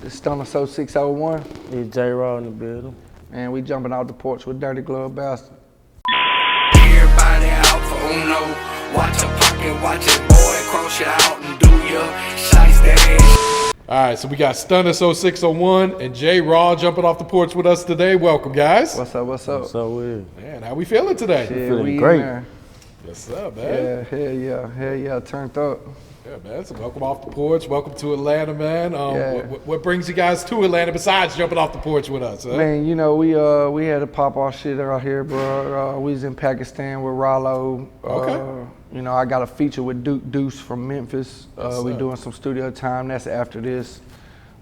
It's StunnaSo601. It's J Raww in the building. And we jumping out the porch with Dirty Glove Bastard. Everybody out for Uno. Watch your pocket, watch it, boy. Cross you out and do your shiesty. All right, so we got StunnaSo601 and J Raww jumping off the porch with us today. Welcome, guys. What's up, what's up? So weird. Man, how we feeling today? Shit, feeling we great. in there. Yes, up, man. Yeah, hell yeah, turned up. Yeah, man. So welcome off the porch. Welcome to Atlanta, man. Yeah. What brings you guys to Atlanta besides jumping off the porch with us? Huh? Man, you know, we had to pop our shit out here, bro. We was in Pakistan with Rollo. Okay. You know, I got a feature with Duke Deuce from Memphis. We up? doing some studio time. That's after this.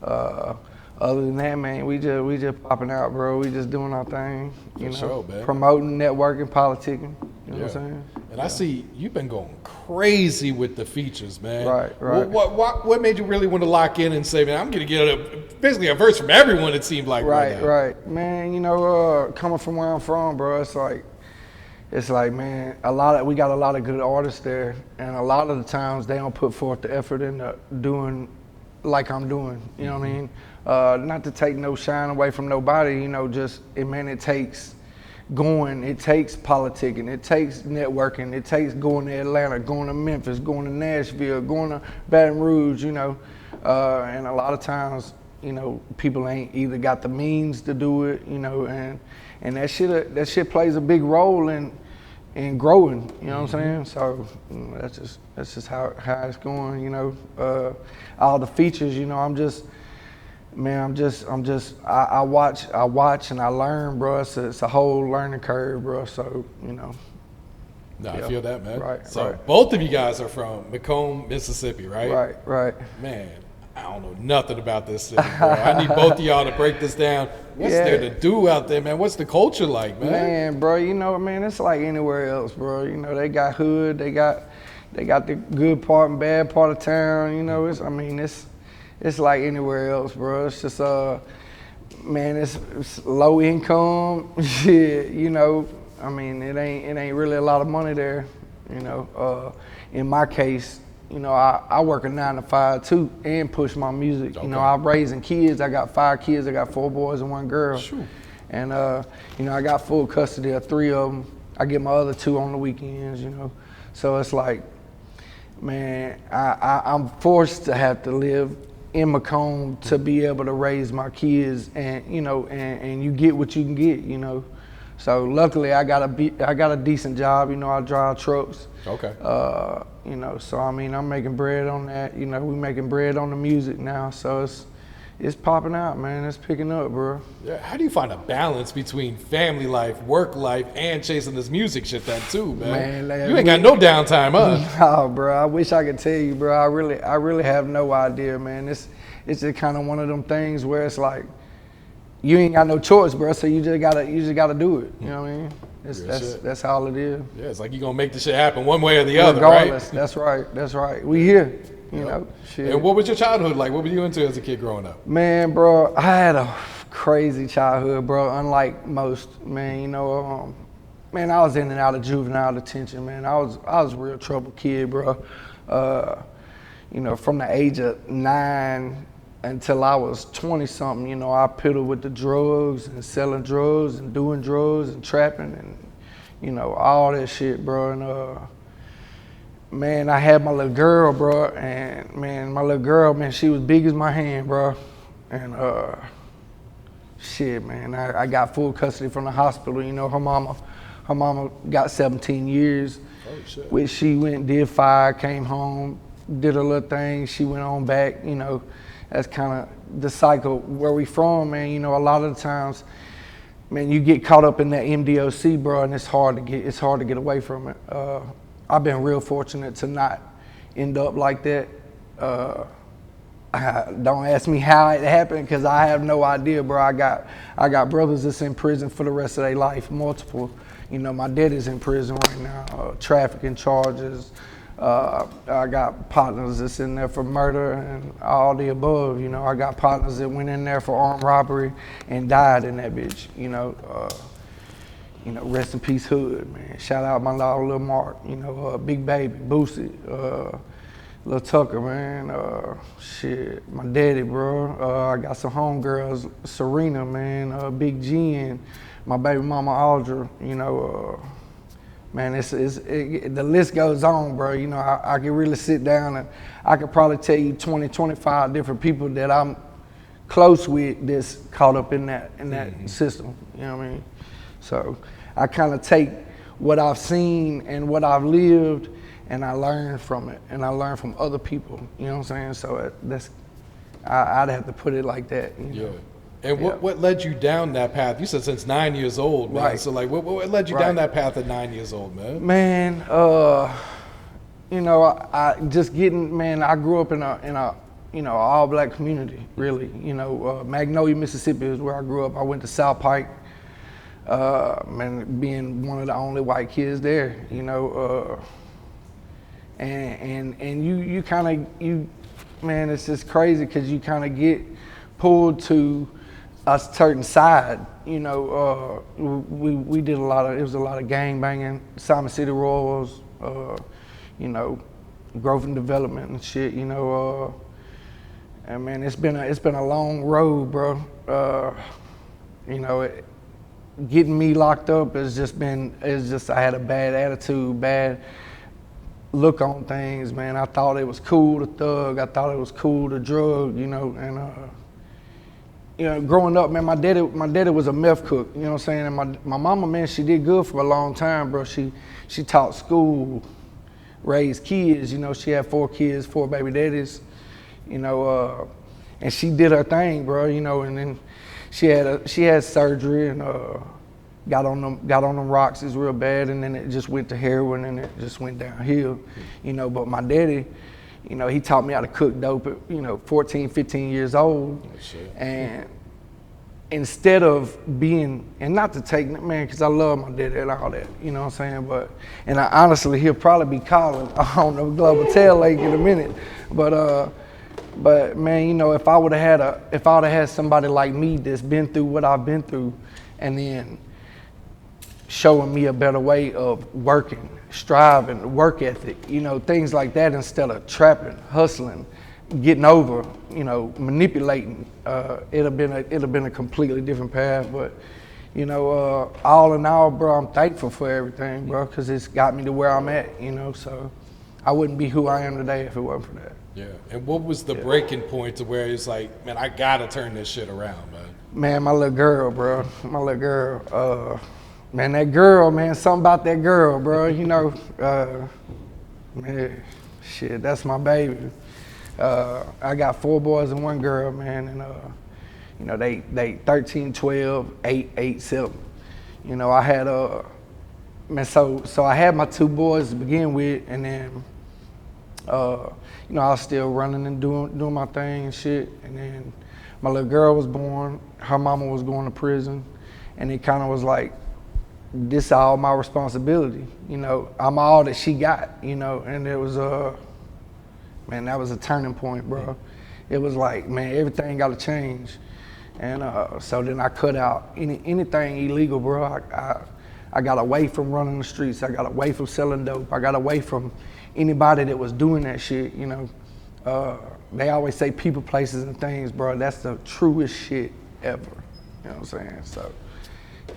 Other than that, man, we just popping out, bro. We just doing our thing. You know, sure, man. promoting, networking, politicking. You know what I'm saying? And I see you've been going crazy with the features, man. Right. What made you really want to lock in and say, man, I'm going to get basically a verse from everyone, it seemed like right now. Right. Man, you know, coming from where I'm from, bro, it's like, man, we got a lot of good artists there, and a lot of the times they don't put forth the effort into doing like I'm doing, you know what I mean? Not to take no shine away from nobody, you know, it takes going, it takes politicking, it takes networking, it takes going to Atlanta, going to Memphis, going to Nashville, going to Baton Rouge, you know, and a lot of times, you know, people ain't either got the means to do it, you know, and that shit plays a big role in growing, you know what I'm saying? So that's just how it's going, you know. All the features, you know, I watch and I learn, bro. It's a whole learning curve, bro. So, you know. No, I feel that, man. Right. So both of you guys are from McComb, Mississippi, right? Right. Man, I don't know nothing about this city, bro. I need both of y'all to break this down. What's there to do out there, man? What's the culture like, man? Man, bro, you know, man, it's like anywhere else, bro. You know, they got hood, they got the good part and bad part of town. You know, it's like anywhere else, bro. It's just man, it's low income shit. You know, I mean, it ain't really a lot of money there. You know, in my case, you know, I work a 9 to 5 too, and push my music. Okay. You know, I'm raising kids. I got 5 kids. I got 4 boys and 1 girl. Sure. And you know, I got full custody of 3 of them. I get my other 2 on the weekends. You know, so it's like, man, I'm forced to have to live in McComb to be able to raise my kids, and you know, and you get what you can get. You know. So luckily, I got a decent job. You know, I drive trucks. Okay. You know, so I mean, I'm making bread on that. You know, we making bread on the music now. So it's popping out, man. It's picking up, bro. Yeah. How do you find a balance between family life, work life, and chasing this music shit then too, man? You ain't got no downtime, huh? No, bro. I wish I could tell you, bro. I really have no idea, man. It's just kind of one of them things where it's like, you ain't got no choice, bro. So you just gotta do it. You know what I mean? That's all it is. Yeah, it's like you're gonna make the shit happen one way or the other, Regardless, right? That's right. We here, you know. Shit. And what was your childhood like? What were you into as a kid growing up? Man, bro, I had a crazy childhood, bro. Unlike most, man. You know, man, I was in and out of juvenile detention, man. I was a real trouble kid, bro. You know, from the age of 9 until I was 20-something, you know, I piddled with the drugs and selling drugs and doing drugs and trapping and, you know, all that shit, bro. And, man, I had my little girl, bro, and, man, my little girl, man, she was big as my hand, bro. And, shit, man, I got full custody from the hospital. You know, her mama got 17 years, which she went and did 5, came home, did her little thing. She went on back, you know. That's kind of the cycle where we from, man. You know, a lot of the times, man, you get caught up in that MDOC, bro, and it's hard to get away from it. I've been real fortunate to not end up like that. Don't ask me how it happened, because I have no idea, bro. I got brothers that's in prison for the rest of their life, multiple. You know, my dad is in prison right now, trafficking charges. I got partners that's in there for murder and all the above. You know, I got partners that went in there for armed robbery and died in that bitch. You know, rest in peace, Hood, man. Shout out my little Mark. You know, Big Baby, Boosie, Lil Tucker, man. Shit, my daddy, bro. I got some homegirls, Serena, man. Big G and my baby mama Audra. You know, man, the list goes on, bro. You know, I could really sit down and I could probably tell you 20, 25 different people that I'm close with that's caught up in that system. You know what I mean? So I kind of take what I've seen and what I've lived, and I learn from it, and I learn from other people. You know what I'm saying? So I'd have to put it like that. You know? And what led you down that path? You said since 9 years old, man. Right. So like, what led you down that path at 9 years old, man? Man, you know, I just getting, man. I grew up in a you know, all black community, really. You know, Magnolia, Mississippi is where I grew up. I went to South Pike. Man, being one of the only white kids there, you know. And you kind of, man, it's just crazy because you kind of get pulled to a certain side, you know. We did it was a lot of gang banging, Simon City Royals, you know, growth and development and shit, you know. And man, it's been a long road, bro. You know, getting me locked up has just I had a bad attitude, bad look on things, man. I thought it was cool to thug. I thought it was cool to drug, you know. And you know, growing up, man, my daddy was a meth cook, you know what I'm saying. And my mama, man, she did good for a long time, bro. She taught school, raised kids. You know, she had 4 kids, 4 baby daddies, you know. And she did her thing, bro. You know, and then she had surgery and got on them Roxys real bad, and then it just went to heroin, and it just went downhill, you know. But my daddy, you know, he taught me how to cook dope at, you know, 14, 15 years old. And instead of being, and not to take, man, because I love my daddy and all that, you know what I'm saying? And honestly, he'll probably be calling on the Global Tail Lake in a minute. But man, you know, if I would have had somebody like me that's been through what I've been through, and then showing me a better way of working, striving, work ethic, you know, things like that, instead of trapping, hustling, getting over, you know, manipulating, it'd have been a completely different path. But you know, all in all, bro, I'm thankful for everything, bro, because it's got me to where I'm at, you know. So I wouldn't be who I am today if it wasn't for that. Yeah. And what was the breaking point to where it's like, man, I gotta turn this shit around, man? Man, my little girl, bro. My little girl. Man, that girl, man, something about that girl, bro. You know, man, shit, that's my baby. I got 4 boys and 1 girl, man, and you know, they 13, 12, 8, 7. You know, I had man, so I had my 2 boys to begin with, and then you know, I was still running and doing my thing and shit. And then my little girl was born. Her mama was going to prison, and it kind of was like, this all my responsibility. You know, I'm all that she got. You know, and it was man, that was a turning point, bro. It was like, man, everything got to change. And so then I cut out anything illegal, bro. I got away from running the streets. I got away from selling dope. I got away from anybody that was doing that shit, you know. They always say people, places, and things, bro. That's the truest shit ever. You know what I'm saying? So,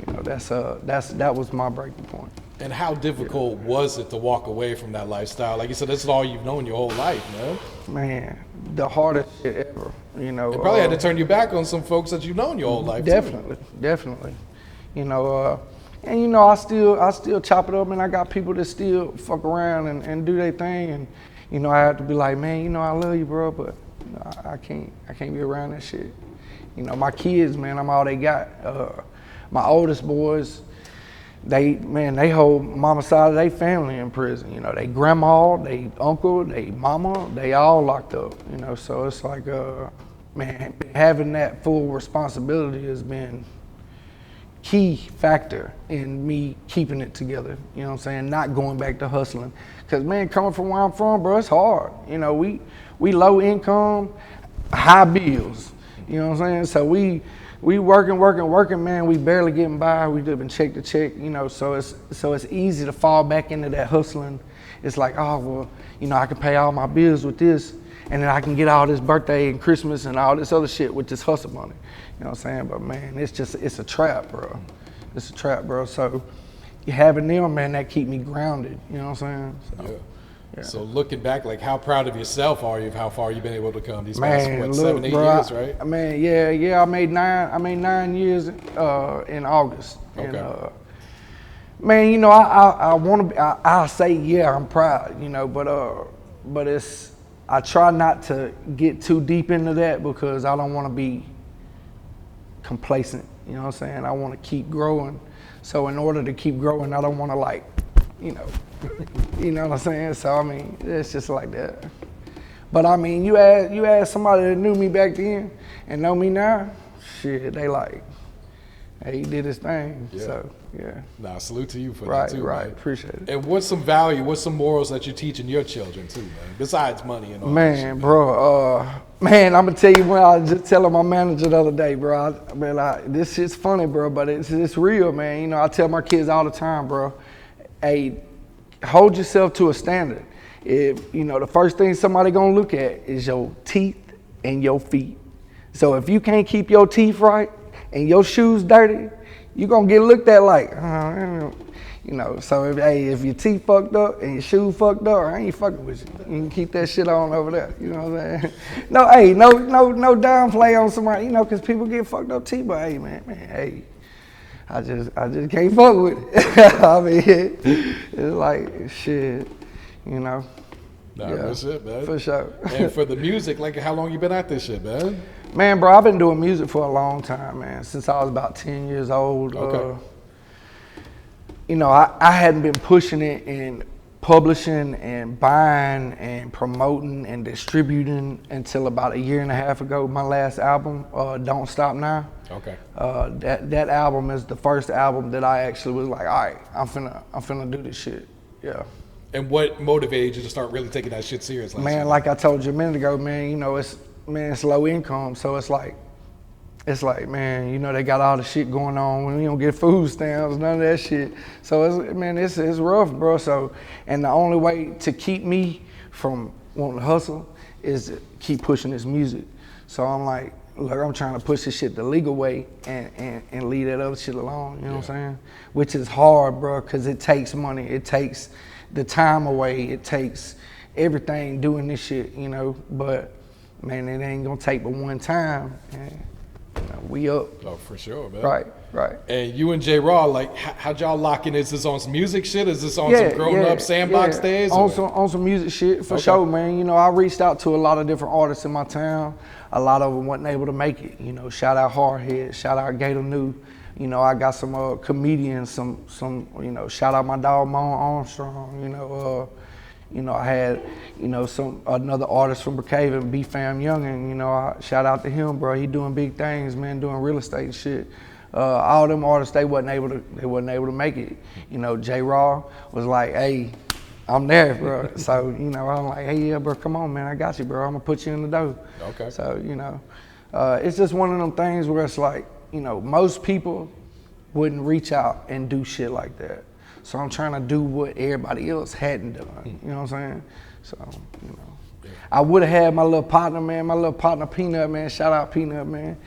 you know, that was my breaking point. And how difficult was it to walk away from that lifestyle? Like you said, this is all you've known your whole life, man. Man, the hardest shit ever. You know, it probably had to turn you back on some folks that you've known your whole life. Definitely. You know, and you know, I still chop it up, and I got people that still fuck around and do their thing, and you know, I have to be like, man, you know, I love you, bro, but you know, I can't be around that shit. You know, my kids, man, I'm all they got. My oldest boys, they hold mama's side of their family in prison. You know, they grandma, they uncle, they mama, they all locked up. You know, so it's like, man, having that full responsibility has been key factor in me keeping it together. You know what I'm saying? Not going back to hustling. Cause man, coming from where I'm from, bro, it's hard. You know, we low income, high bills. You know what I'm saying? So we working, man. We barely getting by. We living check to check. You know, so it's easy to fall back into that hustling it's like, oh, well, you know, I can pay all my bills with this, and then I can get all this birthday and Christmas and all this other shit with this hustle money. You know what I'm saying? But man, it's a trap, bro. It's a trap, bro. So you having them, man, that keep me grounded. You know what I'm saying? So, yeah. So looking back, like, how proud of yourself are you of how far you've been able to come these past, man, what, look, 7, 8 bro, years, right? Man, yeah. I made 9 years in August. Okay. And, man, you know, I want to. I say, yeah, I'm proud. You know, but it's. I try not to get too deep into that because I don't want to be complacent. You know what I'm saying? I want to keep growing. So in order to keep growing, I don't want to, like, you know what I'm saying? So I mean, it's just like that. But I mean, you ask somebody that knew me back then and know me now, shit, they like, hey, he did his thing. Yeah. So yeah. Nah, salute to you for right, that too. Right, man. appreciate it. And what's some value, what's some morals that you're teaching your children too, man? Besides money and all that Man, shit, bro, man, I'm gonna tell you what I was just telling my manager the other day, bro. This shit's funny, bro, but it's real, man. You know, I tell my kids all the time, bro, hey, hold yourself to a standard. If, you know, the first thing somebody gonna look at is your teeth and your feet. So if you can't keep your teeth right and your shoes dirty, you're gonna get looked at like, you know, so if your teeth fucked up and your shoe fucked up, I ain't fucking with you. You can keep that shit on over there. You know what I'm saying? No, hey, no downplay on somebody, you know, because people get fucked up teeth, but hey, man, hey, I just can't fuck with it. I mean, it's like, shit, you know. Nah, that's it, man. For sure. And for the music, like, how long you been at this shit, man? Man, bro, I've been doing music for a long time, man, since I was about 10 years old. Okay. You know, I hadn't been pushing it and publishing and buying and promoting and distributing until about 1.5 years ago. My last album, Don't Stop Now. Okay. That album is the first album that I actually was like, all right, I'm finna do this shit. Yeah. And what motivated you to start really taking that shit serious? Man, like I told you a minute ago, man, you know, it's low income, so it's like, man, you know, they got all the shit going on when you don't get food stamps, none of that shit. So it's rough, bro. So, and the only way to keep me from wanting to hustle is to keep pushing this music. So I'm like, look, I'm trying to push this shit the legal way and leave that other shit alone, you know what I'm saying? Which is hard, bro, because it takes money, it takes the time away, it takes everything doing this shit, you know, but man, it ain't gonna take but one time, and you know, we up. Oh, for sure, man. Right. And you and J Raww, like, how'd y'all lock in? Is this on some music shit? Is this on some grown-up sandbox days? On some music shit, for sure, man. You know, I reached out to a lot of different artists in my town. A lot of them wasn't able to make it. You know, shout out Hardhead, shout out Gator New. You know, I got some comedians, some you know, shout out my dog Mon Armstrong. You know, I had, you know, another artist from Brookhaven, B Fam Youngin. You know, I shout out to him, bro. He doing big things, man, doing real estate and shit. All them artists, they wasn't able to make it. You know, J Raww was like, hey, I'm there, bro. So, you know, I'm like, hey, yeah, bro, come on, man, I got you, bro. I'm gonna put you in the dough. Okay. So, you know, it's just one of them things where it's like, you know, most people wouldn't reach out and do shit like that. So I'm trying to do what everybody else hadn't done. You know what I'm saying? So, you know, I would have had my little partner, man, Peanut, man. Shout out Peanut, man.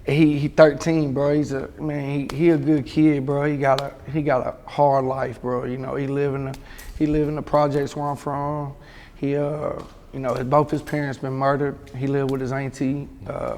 He 13, bro. He's a man. He a good kid, bro. He got a hard life, bro. You know, he live in the projects where I'm from. He you know, both his parents been murdered. He lived with his auntie.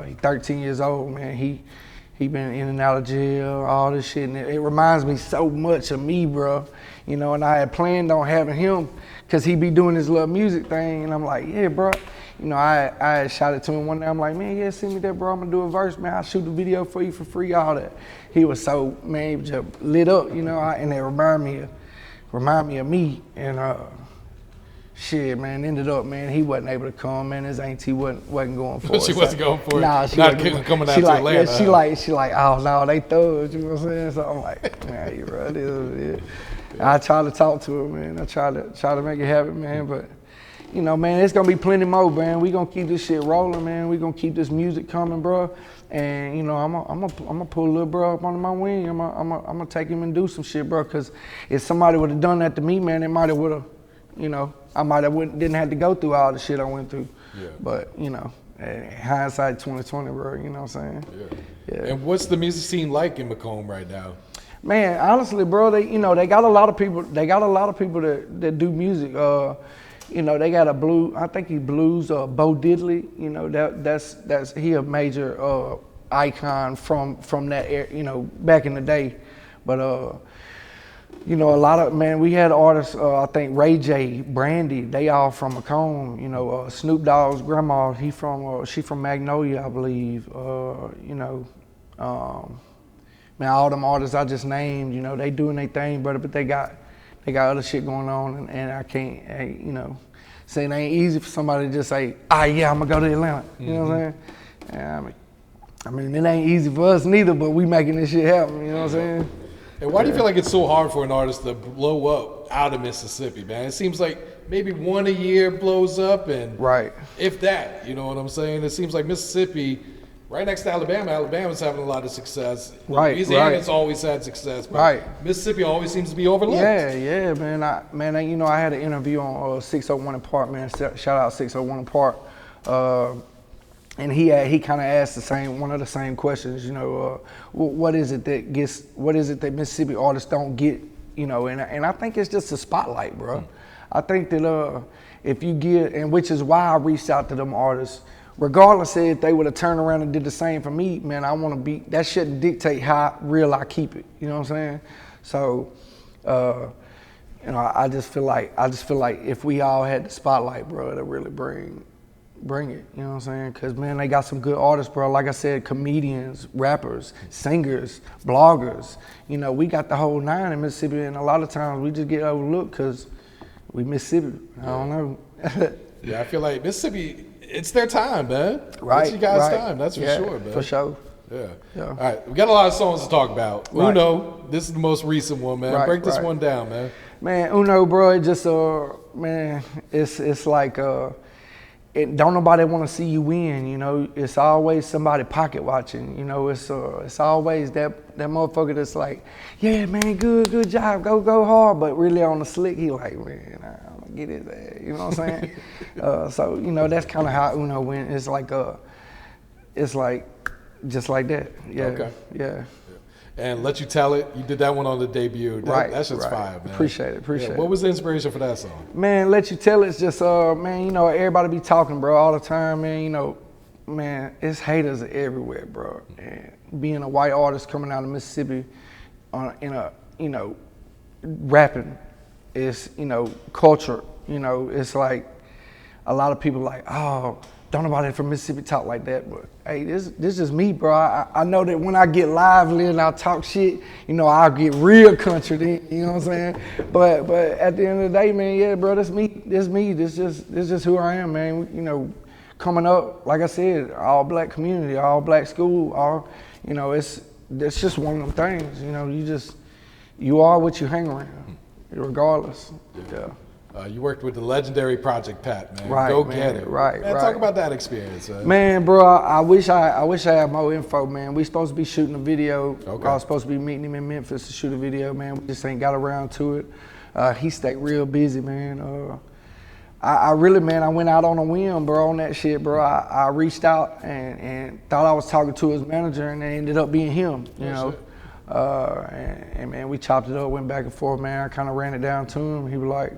He 13 years old, man. He been in and out of jail, all this shit, and it reminds me so much of me, bro. You know, and I had planned on having him, cause he be doing his little music thing, and I'm like, yeah, bro. You know, I had shot it to him one day. I'm like, man, yeah, send me that, bro. I'm gonna do a verse, man. I'll shoot the video for you for free, all that. He was so, man, he was just lit up, you know, and it remind me of me, and shit, man, ended up, man, he wasn't able to come, man. His auntie wasn't going for it. She wasn't going for it? Nah, she not wasn't coming out to Atlanta. Yeah, she like, oh, no, they thugs, you know what I'm saying? So I'm like, man, you right, I try to talk to her, man. I try to make it happen, man, but, you know, man, it's gonna be plenty more, man. We gonna keep this shit rolling, man. We gonna keep this music coming, bro. And you know, I'm gonna pull a little bro up under my wing. I'm gonna take him and do some shit, bro. Cause if somebody would have done that to me, man, it might have would have, you know, I might have didn't have to go through all the shit I went through. Yeah. But you know, hindsight 2020, bro. You know what I'm saying? Yeah. And what's the music scene like in McComb right now? Man, honestly, bro, they got a lot of people. They got a lot of people that do music. You know, they got I think he blues, Bo Diddley. You know, that's he a major icon from that era, you know, back in the day. But you know, a lot of, man, we had artists. I think Ray J, Brandy, they all from McComb. You know, Snoop Dogg's grandma, she from Magnolia, I believe. You know. Man, all them artists I just named, you know, they doing their thing, brother, but they got other shit going on, and I can't, you know, saying it ain't easy for somebody to just say, yeah, I'm gonna go to Atlanta. You know what I'm saying? Yeah, I mean, it ain't easy for us neither, but we making this shit happen. You know what I'm saying? And why do you feel like it's so hard for an artist to blow up out of Mississippi, man? It seems like maybe one a year blows up, and if that, you know what I'm saying? It seems like Mississippi, right next to Alabama, Alabama's having a lot of success. Louisiana's always had success, but Mississippi always seems to be overlooked. Yeah, man. You know, I had an interview on 601 and Park, man. Shout out 601 and Park. And he kind of asked one of the same questions. You know, what is it that Mississippi artists don't get? You know, and I think it's just a spotlight, bro. I think that if you get, and which is why I reached out to them artists. Regardless if they would have turned around and did the same for me, man, I want to be, that shouldn't dictate how real I keep it. You know what I'm saying? So, you know, I just feel like if we all had the spotlight, bro, it'll really bring it. You know what I'm saying? Because, man, they got some good artists, bro. Like I said, comedians, rappers, singers, bloggers. You know, we got the whole nine in Mississippi, and a lot of times we just get overlooked because we Mississippi. I don't know. Yeah, I feel like Mississippi, it's their time, man. It's you guys' time, that's for sure, man. For sure. Yeah. All right, we got a lot of songs to talk about. Uno, this is the most recent one, man. Break this one down, man. Man, Uno, bro, it just man, it's like don't nobody want to see you win, you know. It's always somebody pocket watching, you know. It's always that motherfucker that's like, yeah, man, good job, go hard, but really on the slick, he like, man, I'm gonna get his ass, you know what I'm saying? So you know, that's kind of how Uno went. It's like just like that, yeah. And Let You Tell It, you did that one on the debut. That shit's fire, man. Appreciate it. What was the inspiration for that song? Man, Let You Tell It's just, man, you know, everybody be talking, bro, all the time, man. You know, man, it's haters everywhere, bro. And being a white artist coming out of Mississippi you know, rapping is, you know, culture. You know, it's like a lot of people like, oh, don't nobody from Mississippi talk like that, but hey, this is me, bro. I know that when I get lively and I talk shit, you know, I'll get real country then, you know what I'm saying? But at the end of the day, man, yeah, bro, that's me. This just who I am, man. You know, coming up, like I said, all black community, all black school, you know, it's just one of them things, you know, you are what you hang around, regardless. Yeah. You worked with the legendary Project Pat, man. Go get it. Man, talk about that experience, man. Man, bro, I wish I had more info, man. We supposed to be shooting a video. Okay. I was supposed to be meeting him in Memphis to shoot a video, man. We just ain't got around to it. He stayed real busy, man. I really, man, I went out on a whim, bro, on that shit, bro. I reached out and thought I was talking to his manager, and it ended up being him, you know. And man, we chopped it up, went back and forth, man. I kind of ran it down to him. He was like,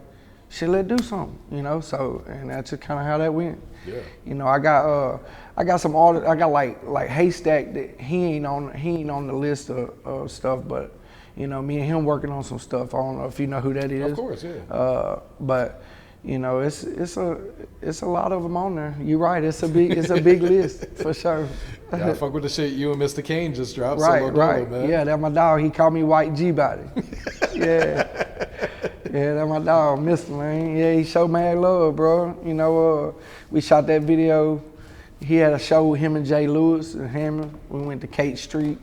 shit, let's do something, you know. So, and that's just kind of how that went. Yeah. You know, I got some artists. I got like Haystack that he ain't on the list of stuff, but you know, me and him working on some stuff. I don't know if you know who that is. Of course, yeah. But you know, it's a lot of them on there. You're right. It's a big list for sure. Yeah, I fuck with the shit you and Mista Cain just dropped. Right. Dolo, man. Yeah, that's my dog. He called me White G Body. Yeah. Yeah, that's my dog, Mista, man. Yeah, he showed mad love, bro. You know, we shot that video. He had a show with him and Jay Lewis and Hammond. We went to Kate Street.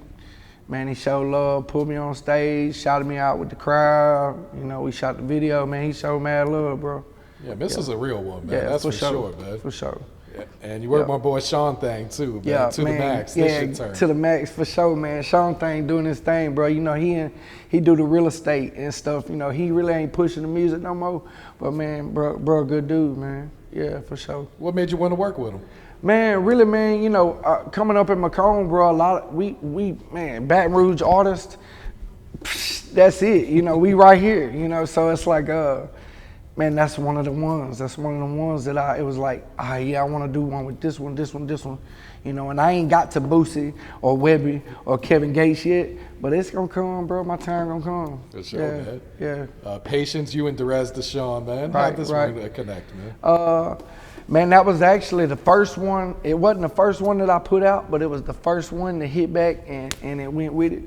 Man, he showed love, pulled me on stage, shouted me out with the crowd. You know, we shot the video, man. He showed mad love, bro. Yeah, Mist is a real one, man. That's for sure, man. For sure. Yeah. And you work with my boy Shon Thang too, man. Yeah, to man. the max. Yeah, This shit turn. to the max for sure, man. Shon Thang doing his thing, bro. You know, he do the real estate and stuff. You know, he really ain't pushing the music no more. But man, bro, good dude, man. Yeah, for sure. What made you want to work with him? Man, really, man, you know, coming up in McComb, bro, a lot of, man, Baton Rouge artists, that's it, you know, we right here, you know, so it's like, man, that's one of the ones that it was like, yeah, I want to do one with this one, you know, and I ain't got to Boosie or Webby or Kevin Gates yet, but it's gonna come, bro, my time gonna come. For sure, man. Yeah. Patience, you and Derez DeShon, man. How'd this one connect, man? Man, that was actually the first one. It wasn't the first one that I put out, but it was the first one to hit back and it went with it.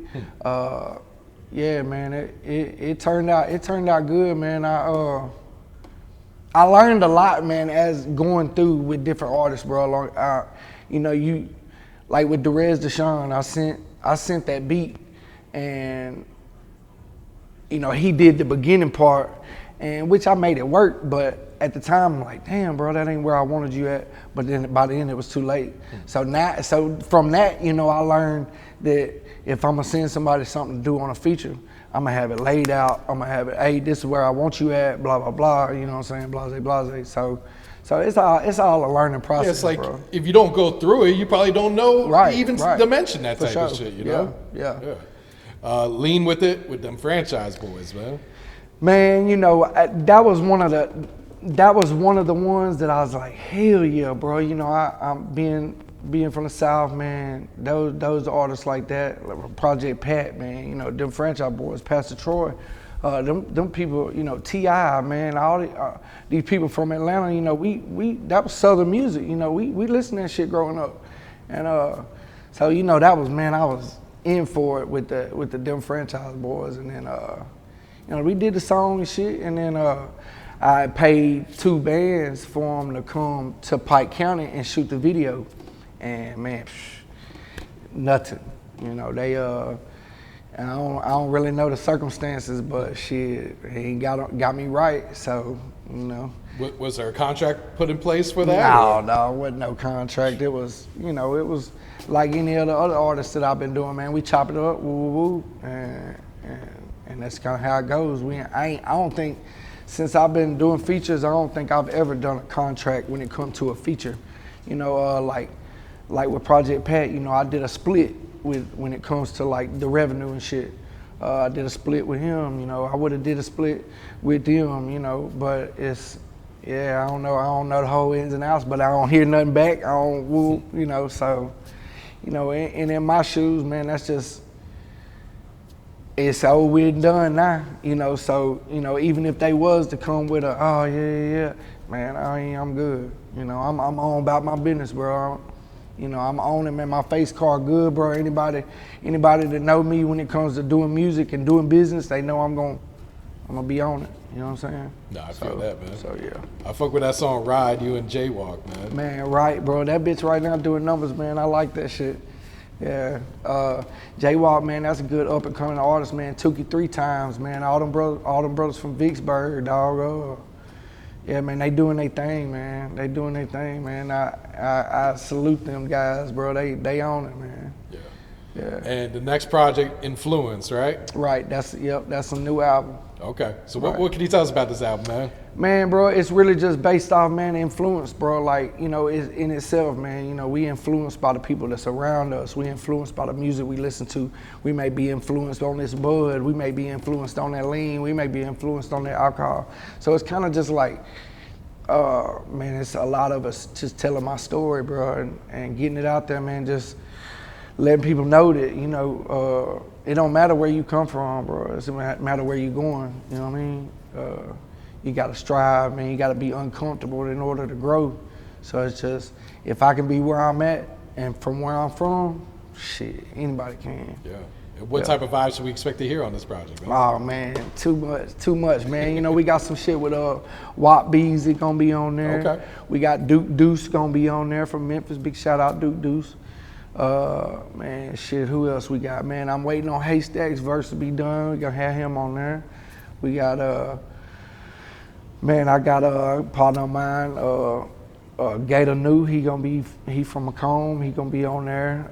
Yeah, man, it turned out good, man. I learned a lot, man, as going through with different artists, bro. You know, you like with Derez DeShon, I sent that beat, and you know he did the beginning part, and which I made it work, but at the time, I'm like, damn, bro, that ain't where I wanted you at. But then by the end, it was too late. So from that, you know, I learned that if I'm gonna send somebody something to do on a feature, I'm gonna have it laid out. I'm gonna have it, hey, this is where I want you at, blah, blah, blah, you know what I'm saying, blase, blase. So it's all a learning process, yeah, it's like, bro. if you don't go through it, you probably don't know to mention that type of shit, you know? Yeah. Lean with it with Dem Franchize Boyz, man. Man, you know, that was one of the ones that I was like, hell yeah, bro. You know, I'm being from the South, man. Those artists like that, like Project Pat, man. You know, Dem Franchize Boyz, Pastor Troy, them people. You know, T.I., man. All these people from Atlanta. You know, that was Southern music. You know, we listened to that shit growing up, and so you know that was, man, I was in for it with the Dem Franchize Boyz, and then you know we did the song and shit, and then I paid 2 bands for them to come to Pike County and shoot the video. And man, nothing. You know, they I don't really know the circumstances, but shit, he got me right. So, you know. Was there a contract put in place for that? No, it wasn't no contract. It was, you know, it was like any other artists that I've been doing, man. We chop it up, woo, and that's kind of how it goes. I don't think, since I've been doing features, I don't think I've ever done a contract when it comes to a feature. You know, like with Project Pat, you know, I did a split when it comes to like the revenue and shit. I did a split with him, you know. I would have did a split with them, you know, but it's, yeah, I don't know the whole ins and outs, but I don't hear nothing back. I don't whoop, you know, so, you know, and in my shoes, man, that's just, it's over with and done now, you know. So, you know, even if they was to come with a, oh yeah, man, I'm good. You know, I'm on about my business, bro. You know, I'm on it, man. My face card good, bro. Anybody that know me when it comes to doing music and doing business, they know I'm gonna be on it. You know what I'm saying? No, I feel that, man. So yeah. I fuck with that song "Ride," you and J Raww, man. Man, right, bro. That bitch right now doing numbers, man. I like that shit. Yeah, J Raww, man, that's a good up and coming artist, man. Took you 3 times, man. All them brothers from Vicksburg, dog. Yeah, man, they doing their thing, man. They doing their thing, man. I salute them guys, bro. They own it, man. Yeah. And the next project, Influence, right? Right. That's a new album. Okay. So what can you tell us about this album, man? Man, bro, it's really just based off, man, influence, bro. Like, you know, it's in itself, man. You know, we influenced by the people that's around us. We influenced by the music we listen to. We may be influenced on this bud. We may be influenced on that lean. We may be influenced on that alcohol. So it's kind of just like, man, it's a lot of us just telling my story, bro, and getting it out there, man. Just letting people know that, you know, it don't matter where you come from, bro. It doesn't matter where you're going. You know what I mean? You got to strive, man. You got to be uncomfortable in order to grow. So it's just, if I can be where I'm at and from where I'm from, shit, anybody can. Yeah. And what type of vibes should we expect to hear on this project, man? Oh, man, too much, man. You know, we got some shit with Wop Beezy gonna be on there. Okay. We got Duke Deuce gonna be on there from Memphis. Big shout out Duke Deuce. Man, shit, who else we got? Man, I'm waiting on Haystack's verse to be done. We gonna have him on there. We got Man, I got a partner of mine, Gator New. He from McComb. He gonna be on there.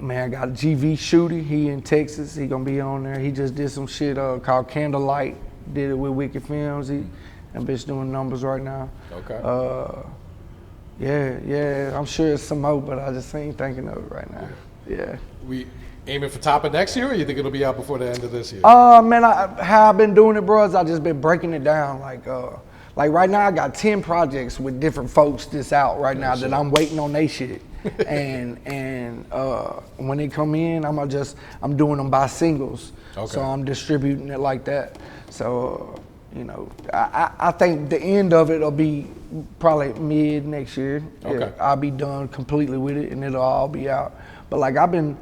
Man, I got GV Shooty. He in Texas. He gonna be on there. He just did some shit called Candlelight. Did it with Wicked Films. That bitch doing numbers right now. Okay. Yeah. I'm sure it's some more, but I just ain't thinking of it right now. Yeah. We aiming for top of next year, or you think it'll be out before the end of this year? Man, how I've been doing it, bro, is I just been breaking it down. Like right now, I got 10 projects with different folks that's out right now that I'm waiting on they shit. and when they come in, I'm doing them by singles. Okay. So I'm distributing it like that. So, you know, I think the end of it will be probably mid next year. Okay. Yeah, I'll be done completely with it and it'll all be out. But like I've been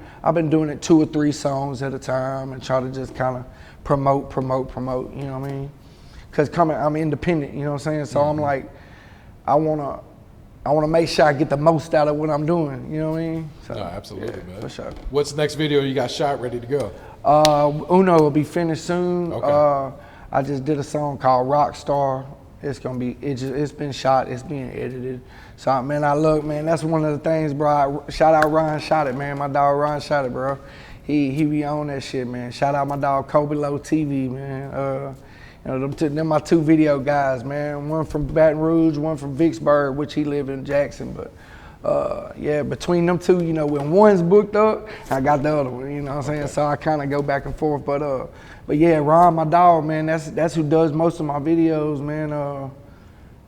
doing it 2 or 3 songs at a time and try to just kind of promote, you know what I mean? Cause I'm independent, you know what I'm saying? So I'm like, I wanna make sure I get the most out of what I'm doing, you know what I mean? So, No, absolutely, yeah, man. for sure. What's the next video you got shot, ready to go? Uno will be finished soon. Okay. I just did a song called Rockstar. It's gonna be, it's been shot, it's being edited. So man, that's one of the things, bro. Shout out Ryan Shot It, man. My dog Ryan Shot It, bro. He be on that shit, man. Shout out my dog Kobe Low TV, man. You know, them my 2 video guys, man. One from Baton Rouge, one from Vicksburg, which he live in Jackson. But yeah, between them 2, you know, when one's booked up, I got the other one. You know what I'm saying? Okay. So I kind of go back and forth. But yeah, Ron, my dog, man. That's who does most of my videos, man.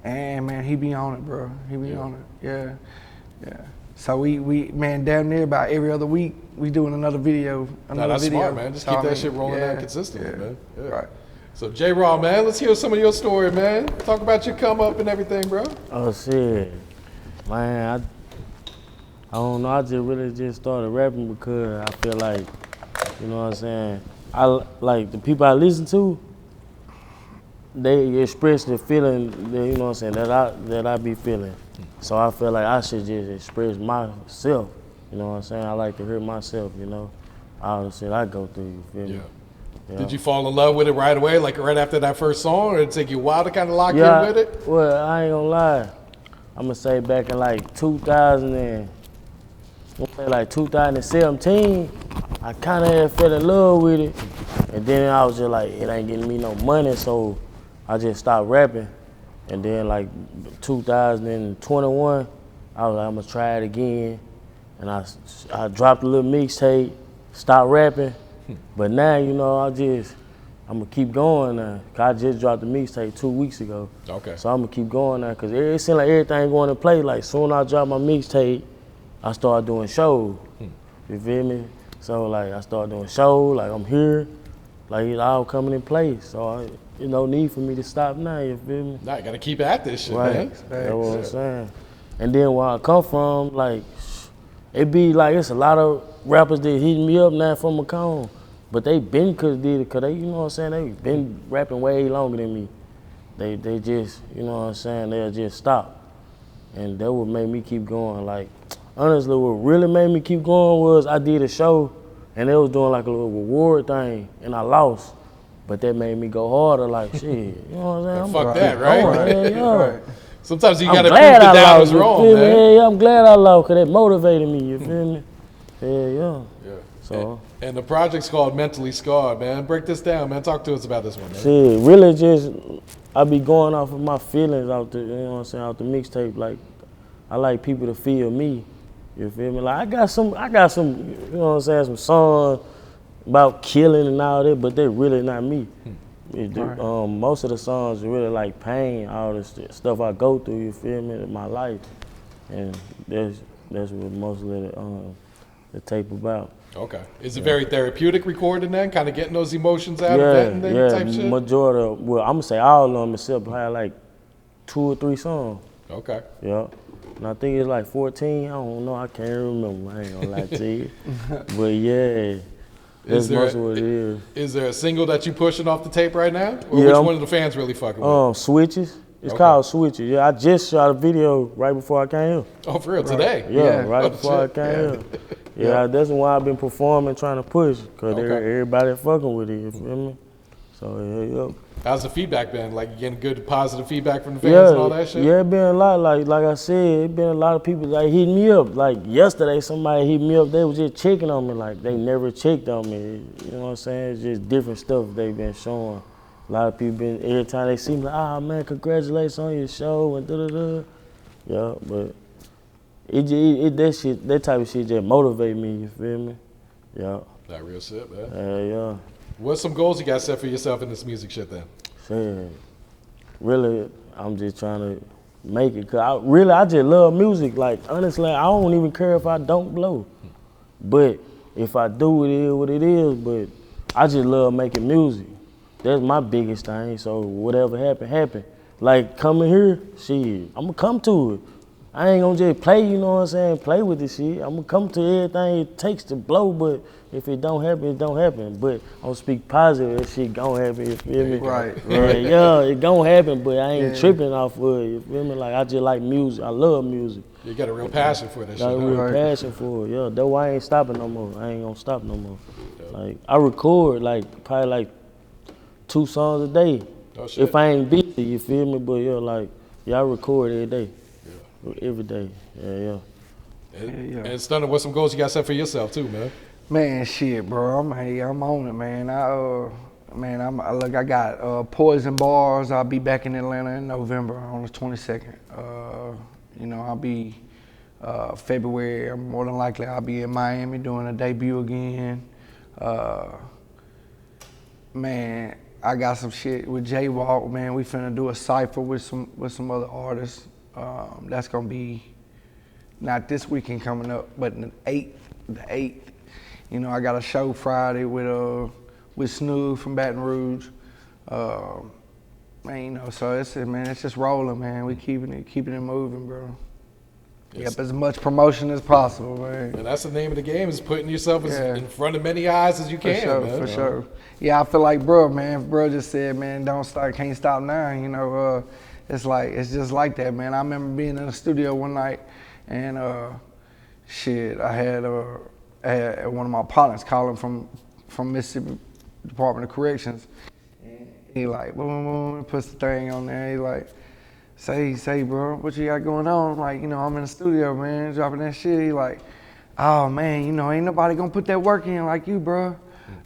And man, he be on it, bro. He be on it. Yeah. So we man, damn near about every other week we doing another video. That's smart, man. Just keep that shit rolling out consistently, man. Yeah. Right. So J Raww, man, let's hear some of your story, man. Talk about your come up and everything, bro. Oh shit, man. I don't know. I just started rapping because I feel like, you know what I'm saying. I like the people I listen to. They express the feeling, you know what I'm saying, that I be feeling. So I feel like I should just express myself. You know what I'm saying. I like to hear myself. You know, all the shit I go through. You feel me? Yeah. Did you fall in love with it right away, like right after that first song, or did it take you a while to kind of lock in with it? Well, I ain't gonna lie. I'm gonna say back in like 2017, I kind of had fell in love with it, and then I was just like, it ain't getting me no money, so I just stopped rapping. And then like 2021, I was like, I'm gonna try it again, and I dropped a little mixtape, stopped rapping. But now, you know, I'm gonna keep going now. I just dropped the mixtape 2 weeks ago. Okay. So I'm gonna keep going now, cause it seems like everything going to play. Like soon as I drop my mixtape, I start doing shows. You feel me? So like I start doing shows, like I'm here, like it's all coming in place. So no need for me to stop now, you feel me? Nah, you gotta keep at this shit, right. Man. That's what I'm saying. And then where I come from, like, it be like, it's a lot of rappers that hit me up now from McComb. But they been did it, cause they, you know what I'm saying, they been rapping way longer than me. They just, you know what I'm saying, they'll just stop. And that would make me keep going. Like, honestly, what really made me keep going was I did a show and they was doing like a little reward thing and I lost. But that made me go harder, like, shit, you know what I'm saying? Fuck that, right? Right. Sometimes you gotta prove the down is wrong, man. Yeah, I'm glad I lost, cause that motivated me, you feel me? Yeah. So. And the project's called Mentally Scarred, man. Break this down, man. Talk to us about this one, man. Shit, really just, I be going off of my feelings out the, you know what I'm saying, out the mixtape. Like, I like people to feel me, you feel me? Like, I got some, you know what I'm saying, some songs about killing and all that, but they're really not me. Most of the songs are really like pain, all this stuff I go through, you feel me, in my life. And that's what mostly the tape about. Okay. Is it very therapeutic recording then? Kind of getting those emotions out of that and type shit? Majority of, well, I'm gonna say all of them except probably like 2 or 3 songs. Okay. Yeah. And I think it's like 14. I don't know. I can't remember. I ain't gonna lie to you. But yeah, that's most of what it is. Is there a single that you pushing off the tape right now? Or which one of the fans really fucking with? Switches. It's called Switches. Yeah, I just shot a video right before I came here. Oh, for real? Today? Yeah, right before I came here. Yeah, that's why I've been performing, trying to push, because everybody fucking with it, you feel me? So, How's the feedback been? Like, you getting good, positive feedback from the fans and all that shit? Yeah, it been a lot. Like I said, it been a lot of people like hitting me up. Like yesterday, somebody hit me up. They was just checking on me. Like they never checked on me. You know what I'm saying? It's just different stuff they been showing. A lot of people been every time they see me like, ah man, congratulations on your show and da. Yeah, but that type of shit just motivate me. You feel me? Yeah. That real shit, man. Yeah. What's some goals you got set for yourself in this music shit then? Shit, really, I'm just trying to make it. Cause I just love music. Like honestly, I don't even care if I don't blow. But if I do, it is what it is. But I just love making music. That's my biggest thing. So whatever happen. Like coming here, shit, I'm gonna come to it. I ain't gonna just play, you know what I'm saying, play with this shit. I'm gonna come to everything it takes to blow, but if it don't happen, it don't happen. But I'm gonna speak positive, that shit gon' happen, you feel me? Right. Yeah, it gon' happen, but I ain't tripping off of it, you feel me? Like, I just like music, I love music. You got a real passion for that shit. Got a real passion for it, yeah. That's why I ain't stopping no more. I ain't gonna stop no more. Like, I record, like, probably like 2 songs a day. Oh, shit. If I ain't busy, you feel me? But, I record every day. Every day, yeah. And Stunna, what's some goals you got set for yourself too, man? Man, shit, bro. I'm on it, man. I got Poison Bars. I'll be back in Atlanta in November on the 22nd. I'll be February. More than likely, I'll be in Miami doing a debut again. Man, I got some shit with J Raww. Man, we finna do a cypher with some other artists. That's gonna be not this weekend coming up, but the 8th. I got a show Friday with Snoop from Baton Rouge. So it's just rolling, man. We keeping it moving, bro. Yes. Yep, as much promotion as possible, man. And that's the name of the game, is putting yourself in front of many eyes as you can, man. For sure. Yeah, I feel like bro just said, man, don't stop, can't stop now, It's just like that, man. I remember being in the studio one night, and I had one of my partners calling from Mississippi Department of Corrections, and he like, boom, puts the thing on there. He like, say, bro, what you got going on? I'm like, I'm in the studio, man, dropping that shit. He like, oh man, ain't nobody gonna put that work in like you, bro.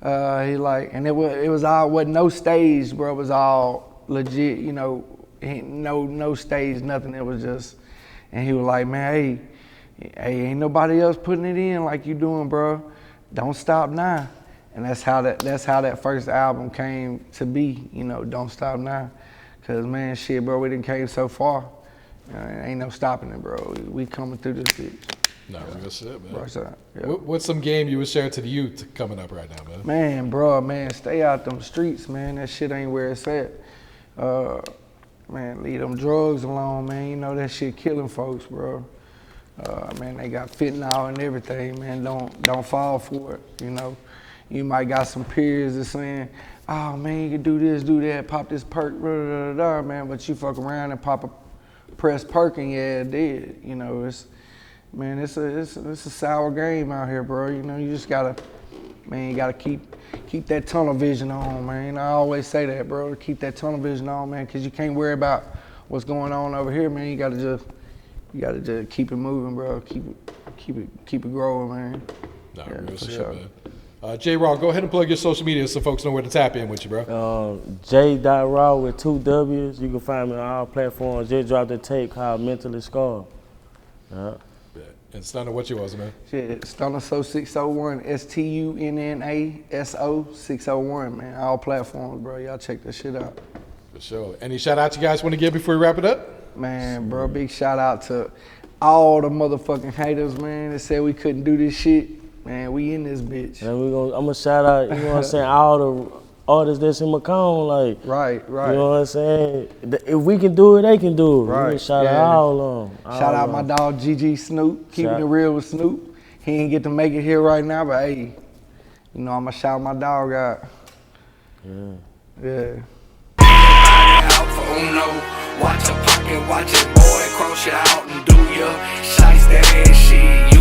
He like, and it wasn't no stage, bro. It was all legit, no stage, nothing. It was just, and he was like, man, hey, ain't nobody else putting it in like you doing, bro. Don't stop now. And that's how that first album came to be, Don't Stop Now. Cause man, shit, bro, we done came so far. Ain't no stopping it, bro. We coming through this bitch. No, real shit, man. Right side. Yeah. What's some game you would share to the youth coming up right now, man? Man, stay out them streets, man. That shit ain't where it's at. Man, leave them drugs alone, man. That shit killing folks, bro. Man, they got fentanyl and everything, man. Don't fall for it, You might got some peers that's saying, oh man, you can do this, do that, pop this perk, man, but you fuck around and pop a press perk and yeah, dead. It's a sour game out here, bro. You just gotta keep that tunnel vision on, man. I always say that, bro. Keep that tunnel vision on, man, because you can't worry about what's going on over here, man. You gotta just keep it moving, bro. Keep it growing, man. No, real shit, sure. Man. J Raww, go ahead and plug your social media so folks know where to tap in with you, bro. J Raww with 2 W's. You can find me on all platforms. Just dropped a tape called Mentally Scarred. Yeah. And Stunna, what you was, man? Shit, StunnaSo601, StunnaSo601, man. All platforms, bro. Y'all check that shit out. For sure. Any shout out you guys want to give before we wrap it up? Man, bro, big shout out to all the motherfucking haters, man, that said we couldn't do this shit. Man, we in this bitch. And I'm gonna shout out, you know what I'm saying, all the artists that's in McComb, like. Right. You know what I'm saying? If we can do it, they can do it. Right. Shout out all of them. Shout out my dog GG Snoop, keeping it real with Snoop. He ain't get to make it here right now, but hey, I'ma shout my dog out. Yeah. Out for Uno, watch your pocket, watch it, boy, cross you out and do your shice that ass shit,